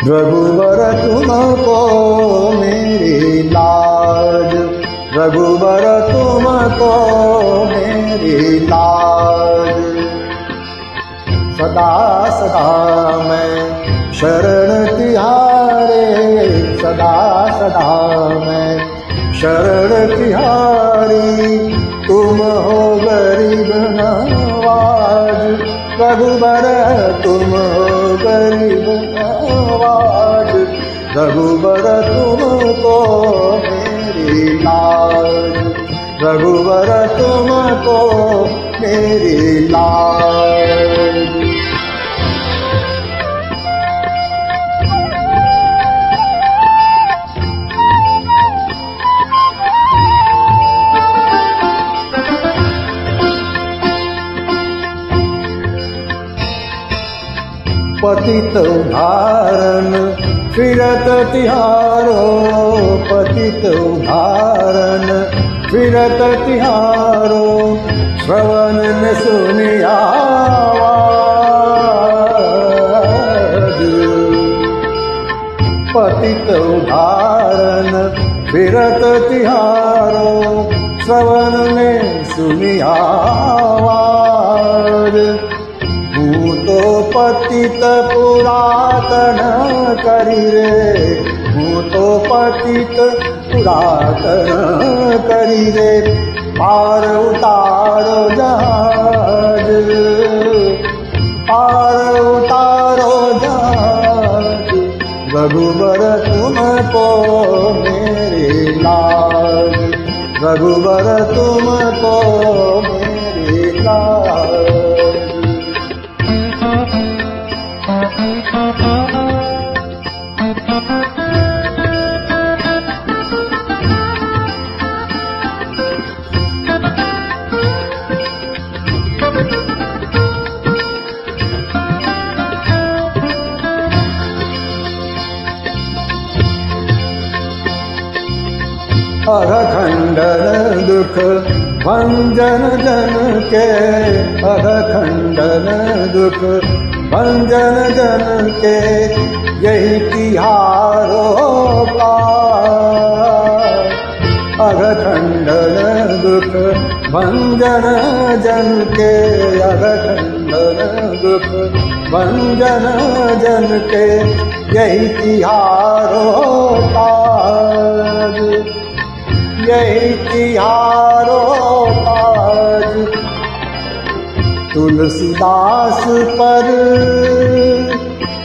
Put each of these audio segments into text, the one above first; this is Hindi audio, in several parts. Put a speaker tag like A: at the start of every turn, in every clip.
A: रघुवर तुमको मेरी लाज, रघुवर तुमको मेरी लाज। सदा सदा मैं शरण तिहारे, सदा सदा मैं शरण तिहारी। तुम हो गरीब नवाज, रघुबर तुम हो गरीब नवाज। रघुबर तुमको मेरी लाज, रघुबर तुमको मेरी लाज। पतित उद्धारण फिरत तिहारो, पतित उद्धारण फिरत तिहारो। श्रवण ने सुनी आवाज, पतित उद्धारण फिरत तिहारो। श्रवण ने सुनी आवाज। तो पतित पुरातन करी रे, हूँ तो पतित पुरातन करी रे। पार उतारो जहाज, पार उतारो जहाज। रघुबर तुमको मेरी लाज, रघुबर तुमको मेरी लाज। अघखंडन दुख भंजन जन के, अघखंडन दुख भंजन जन के। यही तिहारो का अघखंडन दुख भंजन जन के, अघखंडन दुख भंजन जन के। यही तिहारो ताज, यही तिहारो ताज। तुलसीदास पर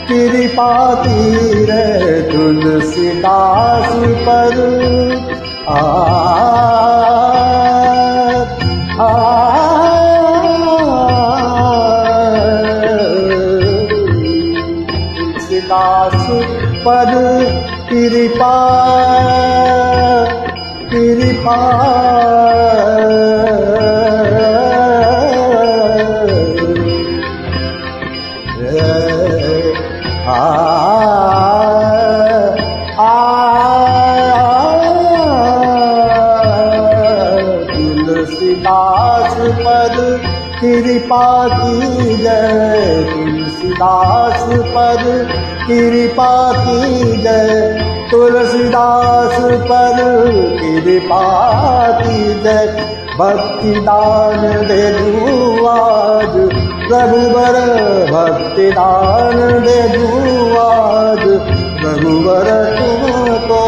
A: कृपा की रे, तुलसीदास पर तुलसीदास पर कृपा कृपा। तुलसीदास पर कृपा की जय, तुलसीदास पर कृपा की जय। तुलसीदास पर कृपा की जय। भक्ति दान दे दूं आज, रघुबर भक्ति दान दे दूं आज। रघुबर तुमको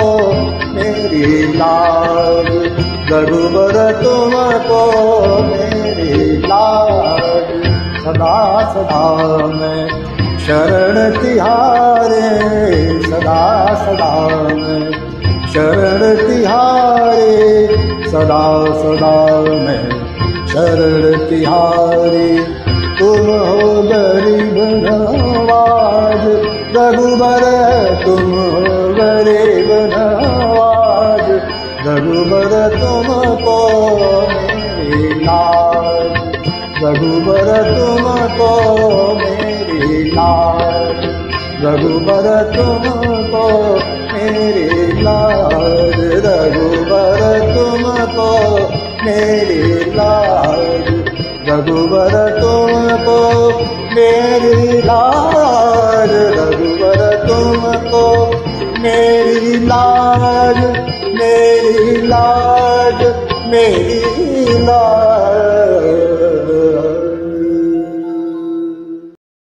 A: मेरी लाज, रघुबर तुमको मेरी लाज। सदा सदा मैं शरण तिहारे, सदा सदा मैं शरण तिहारे। सदा सदा मैं शरण तिहारे। तुम हो गरीब नवाज, रघुबर तुम हो गरीब नवाज। रघुबर तुमको मेरी लाज, रघुबर तुमको मेरी लाज। रघुबर तुमको मेरी लाज, रघुबर तुमको मेरी लाज। रघुबर तुमको मेरी लाज, रघुबर तुमको लाज मेरी लाज मेरी लाज।